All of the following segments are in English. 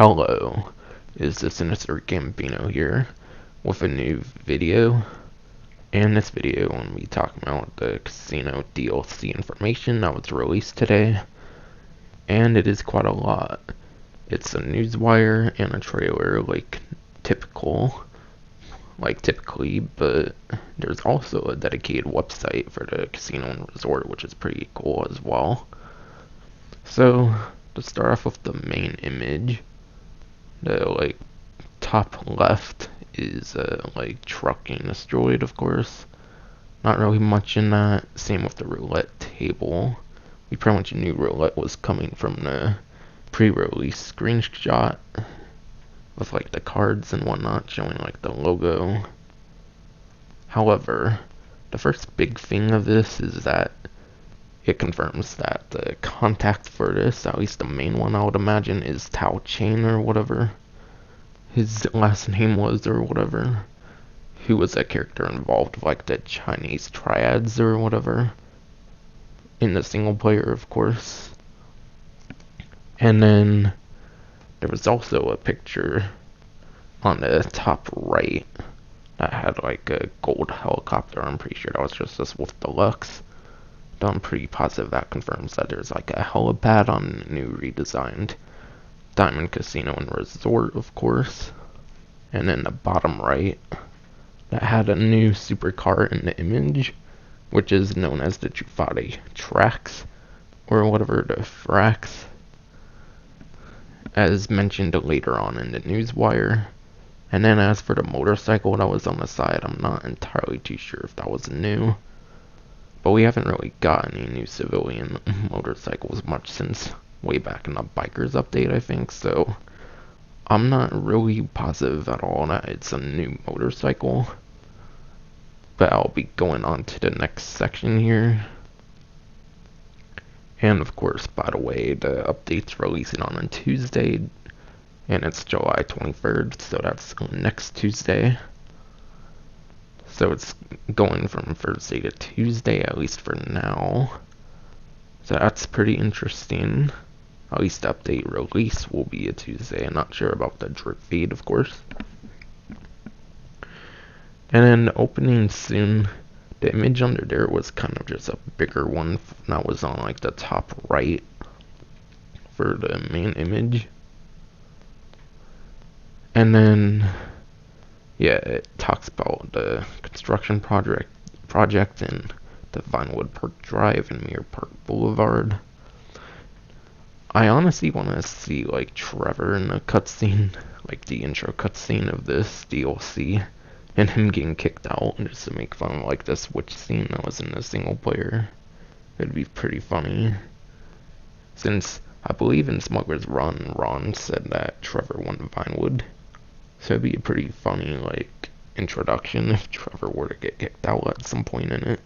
Hello, is the Sinister Gambino here with a new video. In this video, I'm going to be talking about the casino DLC information that was released today, and it is quite a lot. It's a newswire and a trailer typically, but there's also a dedicated website for the casino and resort, which is pretty cool as well. So, to start off with the main image, the top left is truck getting destroyed, of course. Not really much in that. Same with the roulette table. We pretty much knew roulette was coming from the pre-release screenshot with the cards and whatnot showing the logo. However, the first big thing of this is that it confirms that the contact for this, at least the main one I would imagine, is Tao Cheng or whatever his last name was or whatever, who was a character involved with the Chinese triads or whatever in the single player, of course. And then there was also a picture on the top right that had a gold helicopter. I'm pretty sure that was just this with deluxe. But I'm pretty positive that confirms that there's a helipad on the new redesigned Diamond Casino and Resort, of course. And then the bottom right, that had a new supercar in the image, which is known as the Truffade Thrax, or whatever, the Thrax, as mentioned later on in the newswire. And then as for the motorcycle that was on the side, I'm not entirely too sure if that was new, but we haven't really got any new civilian motorcycles much since way back in the Bikers update, I think, so I'm not really positive at all that it's a new motorcycle. But I'll be going on to the next section here. And of course, by the way, the update's releasing on a Tuesday, and it's July 23rd, so that's next Tuesday. So it's going from Thursday to Tuesday, at least for now. So that's pretty interesting. At least the update release will be a Tuesday. I'm not sure about the dripfeed, of course. And then opening soon, the image under there was kind of just a bigger one that was on the top right for the main image. And then, yeah, it talks about the construction project in the Vinewood Park Drive and Mirror Park Boulevard. I honestly want to see Trevor in the cutscene, the intro cutscene of this DLC, and him getting kicked out just to make fun of the switch scene that was in the single player. It'd be pretty funny, since I believe in Smuggler's Run, Ron said that Trevor won Vinewood, so it'd be a pretty funny introduction if Trevor were to get kicked out at some point in it.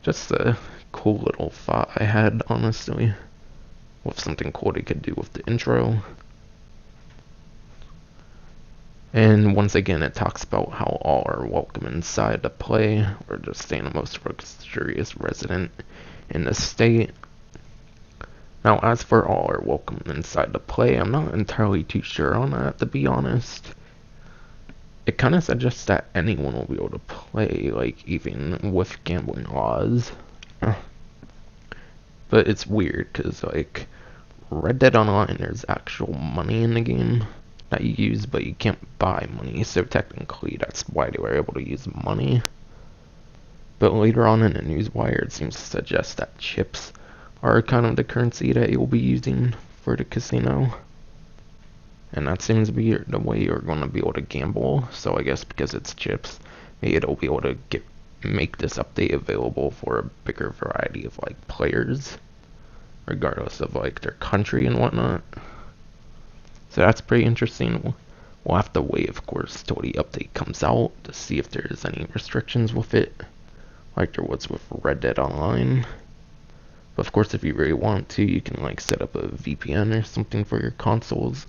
Just a cool little thought I had, honestly, with something cool they could do with the intro. And once again, it talks about how all are welcome inside to play, or just stay the most luxurious resident in the state. Now, as for all are welcome inside to play, I'm not entirely too sure on that, to be honest. It kind of suggests that anyone will be able to play, even with gambling laws. But it's weird, because, Red Dead Online, there's actual money in the game that you use, but you can't buy money, so technically that's why they were able to use money. But later on in the newswire, it seems to suggest that chips are kind of the currency that you'll be using for the casino. And that seems to be the way you're going to be able to gamble, so I guess because it's chips, maybe it'll be able to make this update available for a bigger variety of players, regardless of their country and whatnot. So that's pretty interesting. We'll have to wait, of course, till the update comes out to see if there's any restrictions with it, like there was with Red Dead Online. But of course, if you really want to, you can set up a VPN or something for your consoles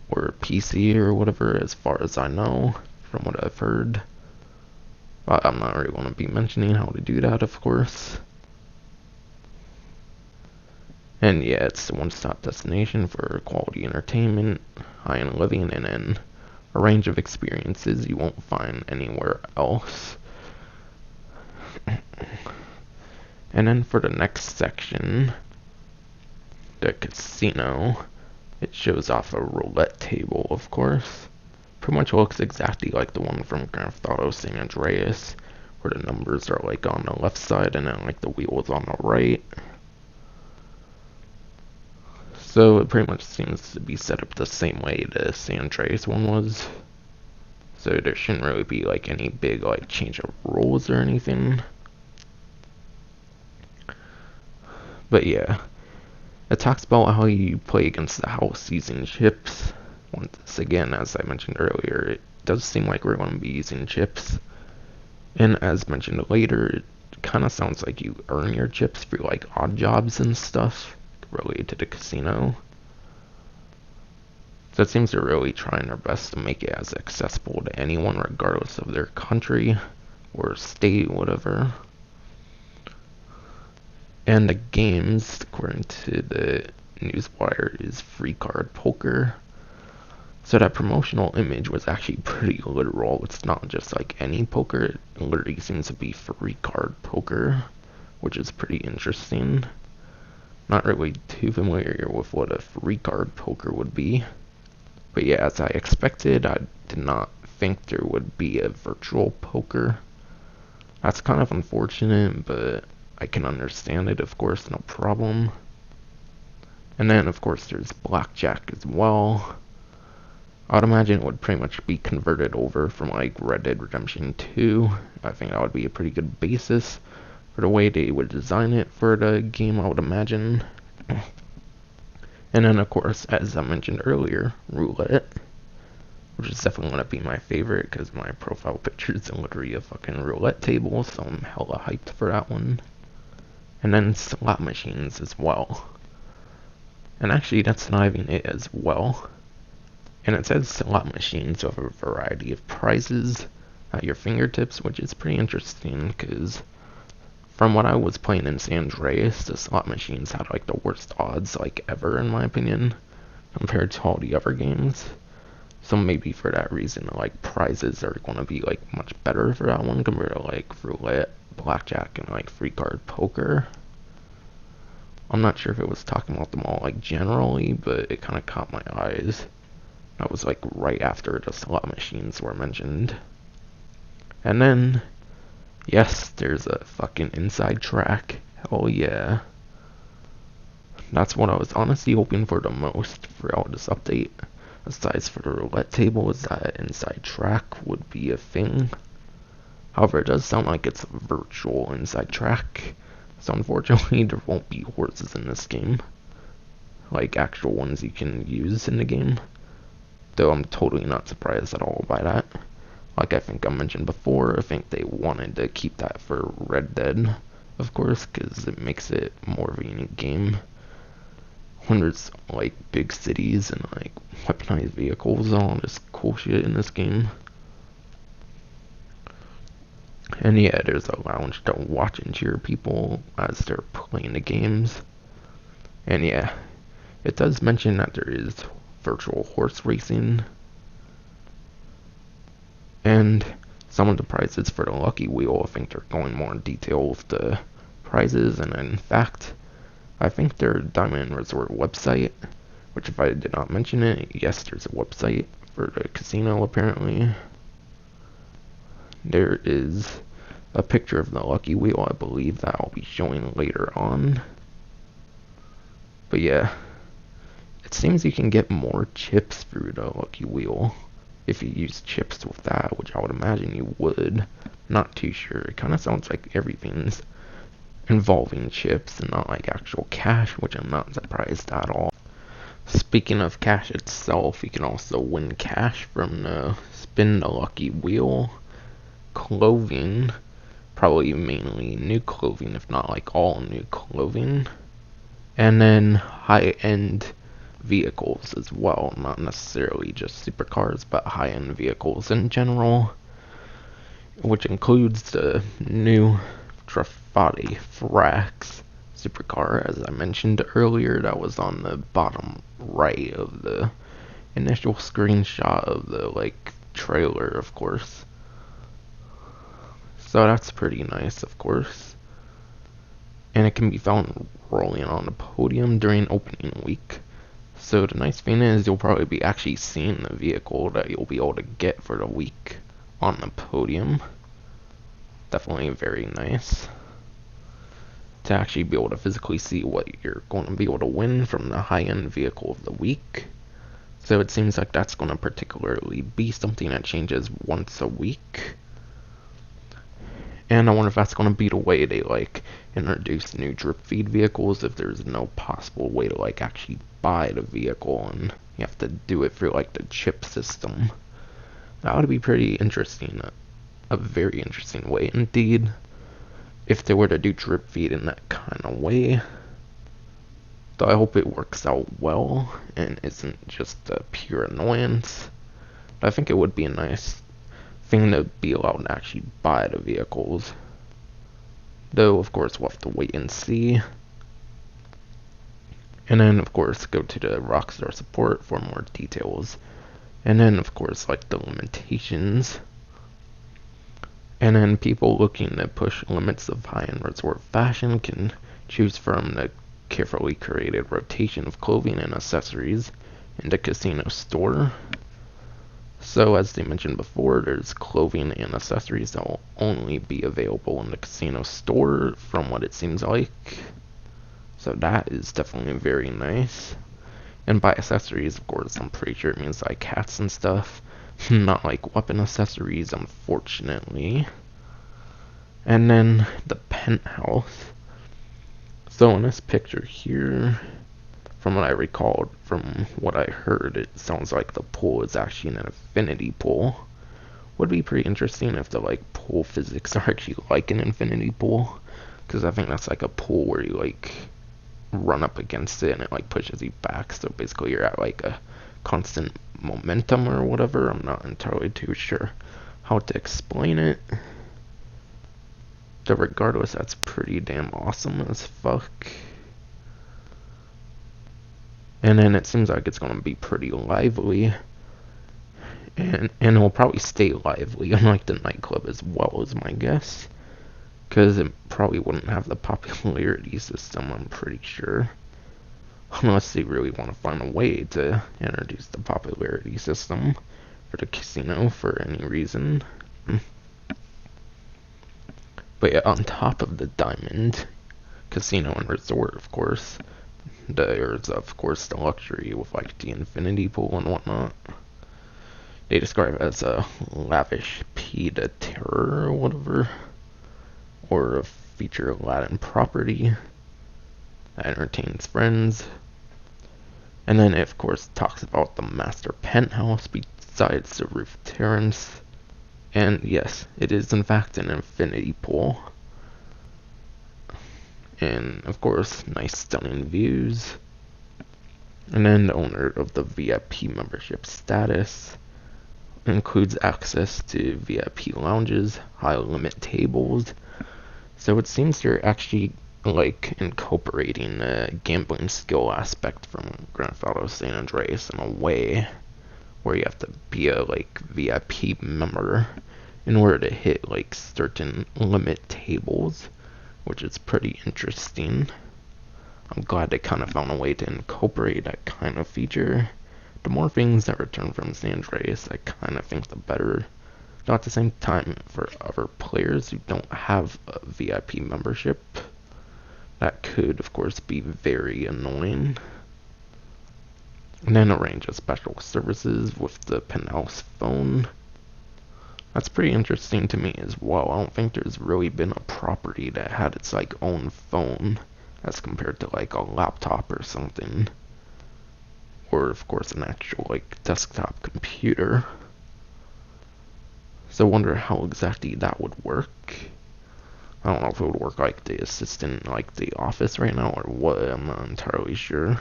or PC or whatever, as far as I know, from what I've heard. But I'm not really going to be mentioning how to do that, of course. And yeah, it's a one-stop destination for quality entertainment, high-end living, and then a range of experiences you won't find anywhere else. And then for the next section, the casino, it shows off a roulette table, of course. Pretty much looks exactly like the one from Grand Theft Auto San Andreas, where the numbers are like on the left side and then like the wheels on the right. So it pretty much seems to be set up the same way the San Andreas one was. So there shouldn't really be like any big like change of rules or anything. But yeah, it talks about how you play against the house using chips. Once again, as I mentioned earlier, it does seem like we're going to be using chips. And as mentioned later, it kind of sounds like you earn your chips through like odd jobs and stuff related to the casino. So it seems they're really trying their best to make it as accessible to anyone regardless of their country or state, whatever. And the games, according to the newswire, is free card poker. So that promotional image was actually pretty literal. It's not just like any poker, it literally seems to be free card poker, which is pretty interesting. Not really too familiar with what a free card poker would be. But yeah, as I expected, I did not think there would be a virtual poker. That's kind of unfortunate, but I can understand it, of course, no problem. And then, of course, there's blackjack as well. I'd imagine it would pretty much be converted over from like Red Dead Redemption 2. I think that would be a pretty good basis for the way they would design it for the game, I would imagine. And then, of course, as I mentioned earlier, roulette, which is definitely going to be my favorite because my profile picture is literally a fucking roulette table, so I'm hella hyped for that one. And then slot machines as well. And actually, that's not even it as well. And it says slot machines with a variety of prizes at your fingertips, which is pretty interesting because from what I was playing in San Andreas, the slot machines had like the worst odds like ever in my opinion compared to all the other games. So maybe for that reason, like prizes are going to be like much better for that one compared to like roulette, blackjack, and like free card poker. I'm not sure if it was talking about them all like generally, but it kind of caught my eyes. That was like right after the slot machines were mentioned. And then, yes, there's a fucking inside track. Hell yeah. That's what I was honestly hoping for the most throughout this update. Aside for the roulette table, is that inside track would be a thing. However, it does sound like it's a virtual inside track. So unfortunately, there won't be horses in this game. Like actual ones you can use in the game. Though I'm totally not surprised at all by that. Like I think I mentioned before, I think they wanted to keep that for Red Dead, of course, because it makes it more of a unique game. When there's like big cities and like weaponized vehicles and all this cool shit in this game. And yeah, there's a lounge to watch and cheer people as they're playing the games. And yeah, it does mention that there is virtual horse racing. And some of the prizes for the Lucky Wheel, I think they're going more in detail with the prizes. And in fact, I think their Diamond Resort website, which if I did not mention it, yes, there's a website for the casino apparently. There is a picture of the Lucky Wheel, I believe, that I'll be showing later on. But yeah, it seems you can get more chips through the Lucky Wheel if you use chips with that, which I would imagine you would. Not too sure. It kind of sounds like everything's involving chips and not like actual cash, which I'm not surprised at all. Speaking of cash itself, you can also win cash from the Spin the Lucky Wheel, clothing, probably mainly new clothing, if not like all new clothing, and then high-end vehicles as well, not necessarily just supercars, but high-end vehicles in general, which includes the new Truffade Thrax supercar, as I mentioned earlier, that was on the bottom right of the initial screenshot of the like trailer, of course. So that's pretty nice, of course. And it can be found rolling on the podium during opening week. So the nice thing is you'll probably be actually seeing the vehicle that you'll be able to get for the week on the podium. Definitely very nice to actually be able to physically see what you're going to be able to win from the high-end vehicle of the week. So it seems like that's going to particularly be something that changes once a week. And I wonder if that's going to be the way they like introduce new drip feed vehicles, if there's no possible way to like actually buy the vehicle and you have to do it through like the chip system. That would be pretty interesting, a very interesting way indeed, if they were to do drip feed in that kind of way. So I hope it works out well and isn't just a pure annoyance. But I think it would be a nice thing to be allowed to actually buy the vehicles. Though, of course, we'll have to wait and see. And then, of course, go to the Rockstar support for more details. And then, of course, like the limitations. And then people looking to push limits of high-end resort fashion can choose from the carefully curated rotation of clothing and accessories in the casino store. So as they mentioned before, there's clothing and accessories that will only be available in the casino store from what it seems like. So that is definitely very nice. And by accessories, of course, I'm pretty sure it means like hats and stuff. Not like weapon accessories, unfortunately. And then the penthouse. So in this picture here, from what I recalled, from what I heard, it sounds like the pool is actually an infinity pool. Would be pretty interesting if the like pool physics are actually like an infinity pool, because I think that's like a pool where you like run up against it and it like pushes you back. So basically you're at like a constant momentum or whatever. I'm not entirely too sure how to explain it. But regardless, that's pretty damn awesome as fuck. And then it seems like it's going to be pretty lively. And it will probably stay lively, unlike the nightclub as well, is my guess. Because it probably wouldn't have the popularity system, I'm pretty sure. Unless they really want to find a way to introduce the popularity system for the casino for any reason. But yeah, on top of the Diamond Casino and Resort, of course, there's of course the luxury with like the infinity pool and whatnot. They describe it as a lavish pied de terre or whatever, or a feature Aladdin property that entertains friends. And then it of course talks about the master penthouse besides the roof terrace. And yes, it is in fact an infinity pool. And of course, nice stunning views. And then the owner of the VIP membership status includes access to VIP lounges, high limit tables. So it seems they're actually like incorporating the gambling skill aspect from Grand Theft Auto San Andreas in a way where you have to be a like VIP member in order to hit like certain limit tables, which is pretty interesting. I'm glad they kind of found a way to incorporate that kind of feature. The more things that return from San Andreas, I kind of think the better. Though at the same time, for other players who don't have a VIP membership, that could of course be very annoying. And then a range of special services with the penthouse phone. That's pretty interesting to me as well. I don't think there's really been a property that had its like own phone as compared to like a laptop or something. Or of course an actual like desktop computer. So I wonder how exactly that would work. I don't know if it would work like the assistant like the office right now or what, I'm not entirely sure.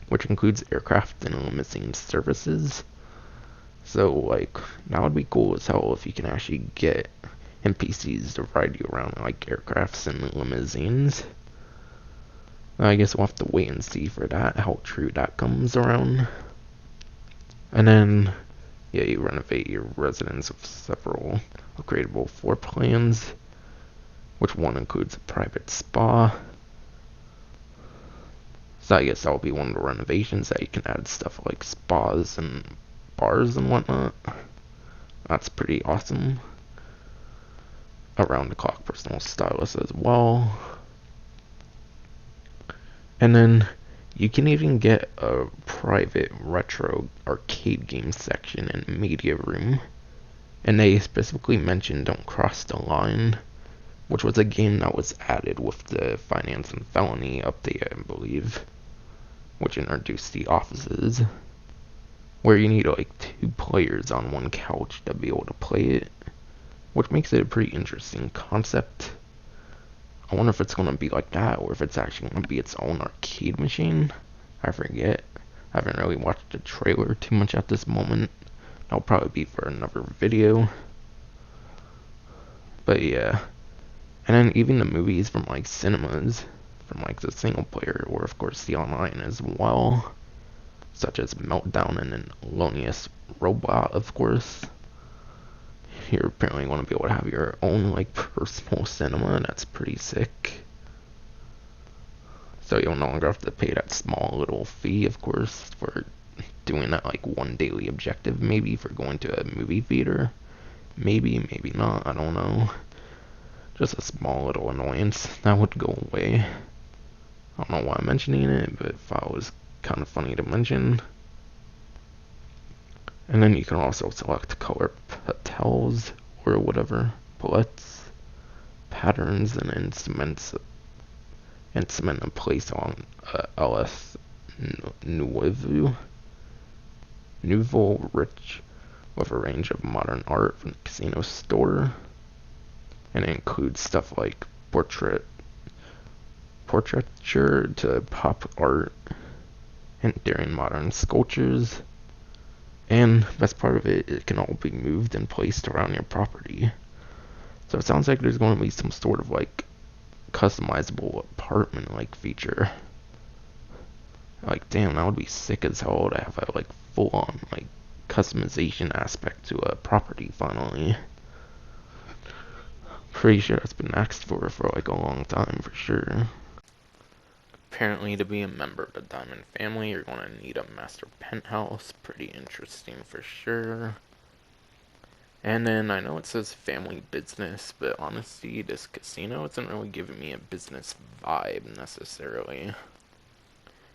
Which includes aircraft and limousine services. So like that would be cool as hell if you can actually get NPCs to ride you around like aircrafts and limousines. I guess we'll have to wait and see for that, how true that comes around. And then, yeah, you renovate your residence with several upgradable floor plans, which one includes a private spa. So I guess that'll be one of the renovations, that you can add stuff like spas and bars and whatnot. That's pretty awesome. Around the clock personal stylist as well. And then you can even get a private retro arcade game section and media room. And they specifically mentioned Don't Cross the Line, which was a game that was added with the Finance and Felony update, I believe, which introduced the offices, where you need like 2 players on one couch to be able to play it, which makes it a pretty interesting concept. I wonder if it's going to be like that, or if it's actually going to be its own arcade machine. I forget. I haven't really watched the trailer too much at this moment. That'll probably be for another video. But yeah. And then even the movies from like cinemas, from like the single player, or of course the online as well, such as Meltdown and then Lonius Robot, of course. You're apparently going to be able to have your own like personal cinema, and that's pretty sick. So you'll no longer have to pay that small little fee, of course, for doing that like one daily objective, maybe for going to a movie theater. Maybe, maybe not, I don't know. Just a small little annoyance that would go away. I don't know why I'm mentioning it, but I thought it was kind of funny to mention. And then you can also select color patels or whatever, palettes, patterns, and then cement and place on LS Nouveau Rich, with a range of modern art from the casino store. And it includes stuff like portraiture to pop art and during modern sculptures. And best part of it, it can all be moved and placed around your property. So it sounds like there's going to be some sort of like customizable apartment like feature. Like damn, that would be sick as hell to have a like full on like customization aspect to a property finally. Pretty sure that's been asked for like a long time for sure. Apparently, to be a member of the Diamond family, you're going to need a master penthouse. Pretty interesting for sure. And then I know it says family business, but honestly, this casino isn't really giving me a business vibe necessarily.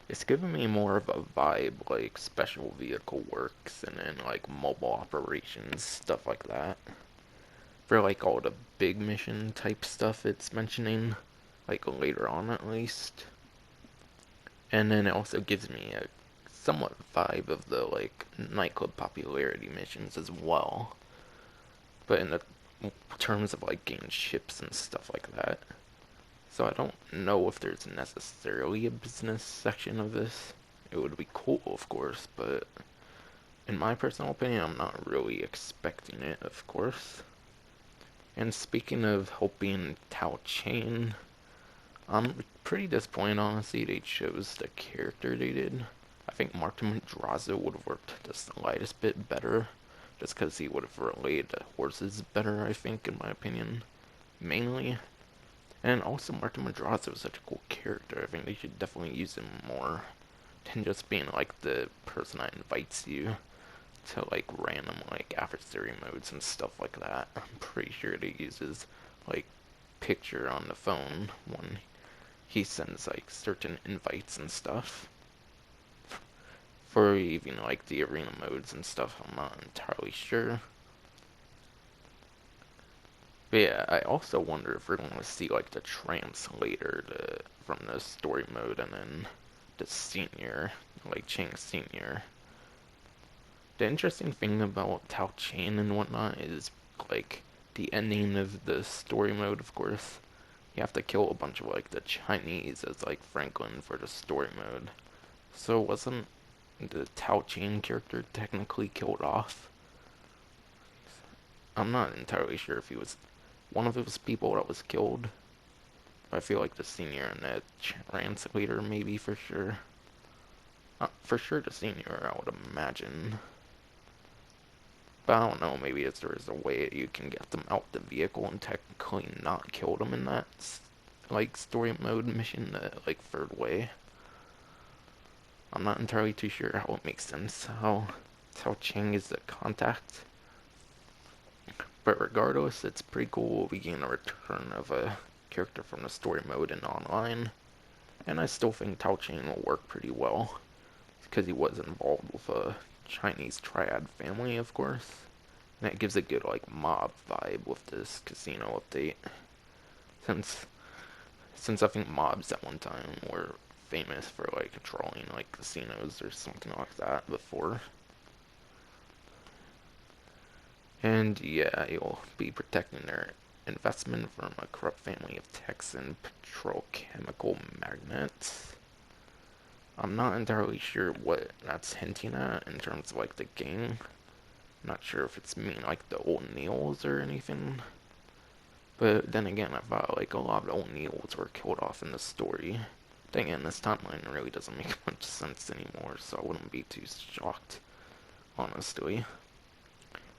It's giving me more of a vibe like special vehicle works and then like mobile operations, stuff like that. For like all the big mission type stuff it's mentioning, like later on at least. And then it also gives me a somewhat vibe of the like nightclub popularity missions as well, but in the terms of like getting ships and stuff like that. So I don't know if there's necessarily a business section of this. It would be cool, of course, but in my personal opinion, I'm not really expecting it, of course. And speaking of helping Tao Cheng, I'm pretty disappointed, honestly, they chose the character they did. I think Martin Madrazo would have worked the slightest bit better, just because he would have related to horses better, I think, in my opinion, mainly. And also, Martin Madrazo is such a cool character. I think they should definitely use him more than just being like the person that invites you to like random like adversary modes and stuff like that. I'm pretty sure he uses like picture on the phone when he sends like certain invites and stuff. For even like the arena modes and stuff, I'm not entirely sure. But yeah, I also wonder if we're going to see like the translator from the story mode and then the senior, like Cheng Senior. The interesting thing about Tao Cheng and whatnot is like the ending of the story mode, of course. You have to kill a bunch of like the Chinese as like Franklin for the story mode. So wasn't the Tao Cheng character technically killed off? I'm not entirely sure if he was one of those people that was killed. I feel like the senior and the translator, maybe for sure. For sure the senior, I would imagine. But I don't know, maybe there is a way you can get them out the vehicle and technically not kill them in that, like, story mode mission, like, third way. I'm not entirely too sure how it makes sense how Tao Cheng is the contact. But regardless, it's pretty cool we gain a return of a character from the story mode and online. And I still think Tao Cheng will work pretty well, because he was involved with a Chinese triad family, of course. And it gives a good, like, mob vibe with this casino update. Since I think mobs at one time were famous for, like, controlling, like, casinos or something like that before. And yeah, you'll be protecting their investment from a corrupt family of Texan petrochemical magnates. I'm not entirely sure what that's hinting at in terms of, like, the gang. Not sure if it's mean like the O'Neills or anything. But then again, I thought like a lot of the O'Neills were killed off in the story. Then again, this timeline really doesn't make much sense anymore, so I wouldn't be too shocked, honestly.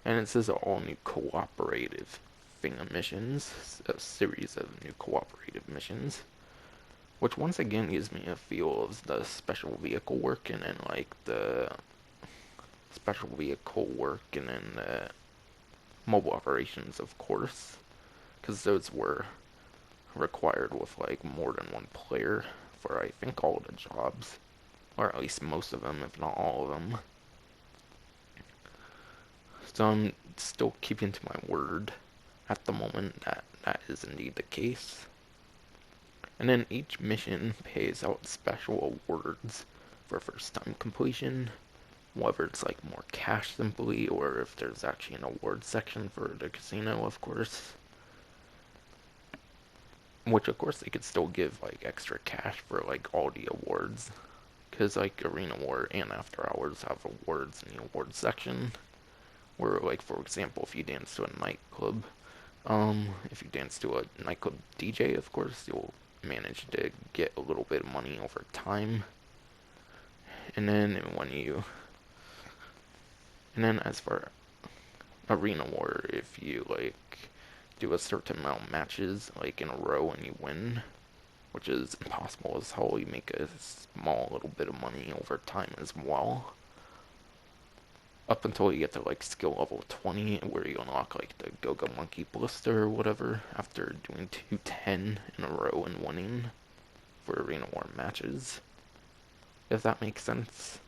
And it says all new cooperative thing of missions, a series of new cooperative missions, which once again gives me a feel of the special vehicle work and then like the special vehicle work and then the mobile operations, of course, because those were required with like more than one player for I think all the jobs, or at least most of them, if not all of them. So I'm still keeping to my word at the moment that that is indeed the case. And then each mission pays out special awards for first time completion, whether it's like more cash simply or if there's actually an award section for the casino, of course. Which of course they could still give like extra cash for like all the awards, because like Arena War and After Hours have awards in the awards section. Where like for example, if you dance to a nightclub, if you dance to a nightclub DJ, of course you'll manage to get a little bit of money over time. And then as for Arena War, if you like do a certain amount of matches like in a row and you win, which is impossible as hell, you make a small little bit of money over time as well. Up until you get to like skill level 20, where you unlock like the Go-Go Monkey Blister or whatever after doing 210 in a row and winning for Arena War matches. If that makes sense.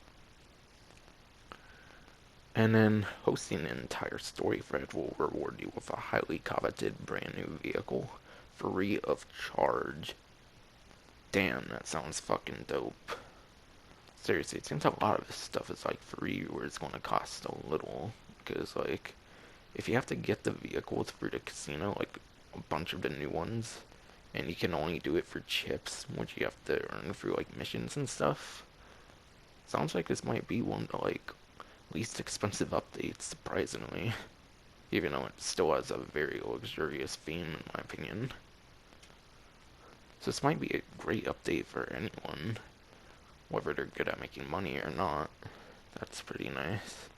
And then hosting an entire story thread will reward you with a highly coveted brand new vehicle, free of charge. Damn, that sounds fucking dope. Seriously, it seems a lot of this stuff is like free where it's going to cost a little. Because like, if you have to get the vehicles through the casino, like a bunch of the new ones, and you can only do it for chips, which you have to earn through like missions and stuff. Sounds like this might be one of the like least expensive updates, surprisingly. Even though it still has a very luxurious theme, in my opinion. So this might be a great update for anyone, whether they're good at making money or not. That's pretty nice.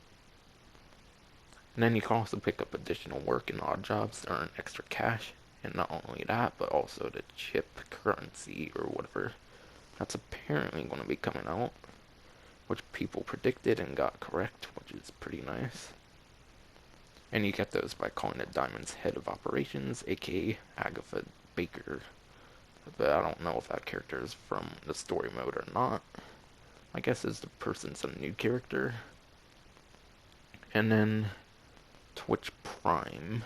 And then you can also pick up additional work and odd jobs to earn extra cash. And not only that, but also the chip currency or whatever. That's apparently going to be coming out, which people predicted and got correct, which is pretty nice. And you get those by calling the Diamond's head of operations, aka Agatha Baker. But I don't know if that character is from the story mode or not. I guess the person's a new character. And then Twitch Prime.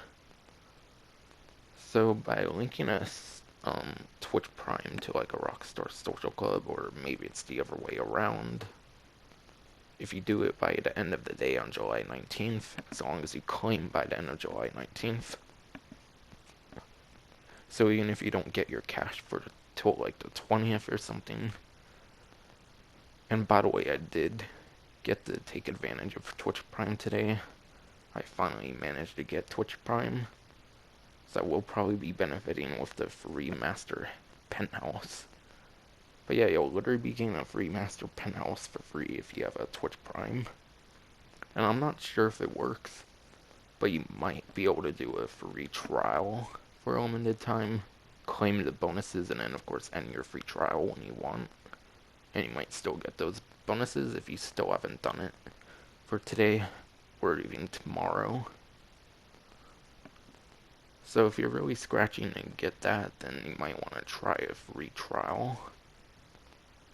So by linking us Twitch Prime to like a Rockstar Social Club, or maybe it's the other way around, if you do it by the end of the day on July 19th, as long as you claim by the end of July 19th. So even if you don't get your cash for till like the 20th or something. And by the way, I did get to take advantage of Twitch Prime today. I finally managed to get Twitch Prime. So we'll probably be benefiting with the free master penthouse. But yeah, you'll literally be getting a free master penthouse for free if you have a Twitch Prime. And I'm not sure if it works, but you might be able to do a free trial for a limited time, claim the bonuses, and then of course end your free trial when you want. And you might still get those bonuses if you still haven't done it for today or even tomorrow. So if you're really scratching to get that, then you might want to try a free trial.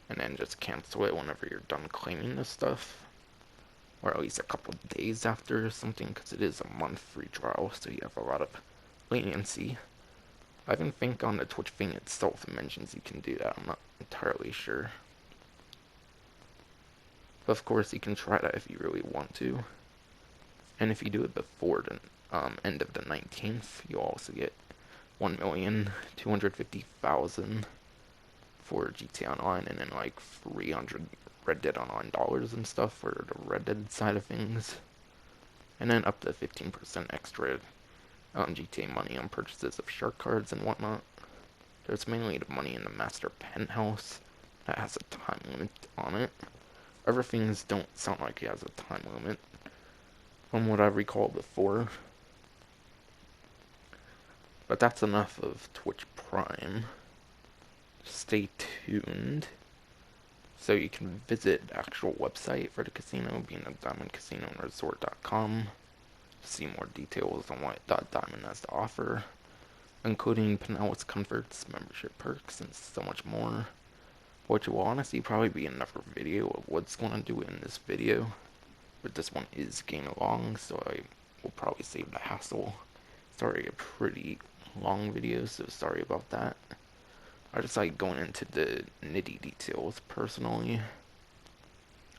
And then just cancel it whenever you're done claiming this stuff. Or at least a couple days after or something, because it is a month free trial, so you have a lot of leniency. I even think on the Twitch thing itself it mentions you can do that. I'm not entirely sure. But of course you can try that if you really want to. And if you do it before the end of the 19th, you'll also get 1,250,000 for GTA Online, and then like 300 Red Dead Online dollars and stuff for the Red Dead side of things. And then up to 15% extra GTA money on purchases of shark cards and whatnot. There's mainly the money in the master penthouse that has a time limit on it. Other things don't sound like it has a time limit, from what I recall before. But that's enough of Twitch Prime. Stay tuned so you can visit the actual website for the casino, being at diamondcasinoresort.com, to see more details on what Diamond has to offer, including Pinellas comforts, membership perks, and so much more, which will honestly probably be another video of what's going to do in this video, but this one is getting long, so I will probably save the hassle. It's already a pretty long video, so sorry about that. I just like going into the nitty details personally,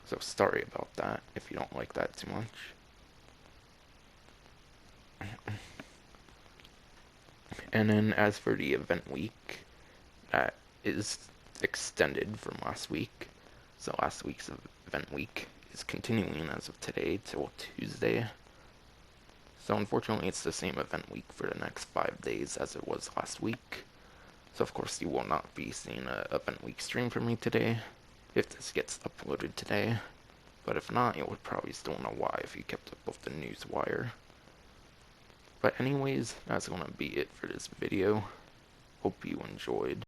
so sorry about that if you don't like that too much. And then as for the event week, that is extended from last week. So last week's event week is continuing as of today till Tuesday. So unfortunately it's the same event week for the next 5 days as it was last week. So of course you will not be seeing an event week stream from me today, if this gets uploaded today. But if not, you would probably still know why if you kept up with the news wire. But anyways, that's gonna be it for this video. Hope you enjoyed.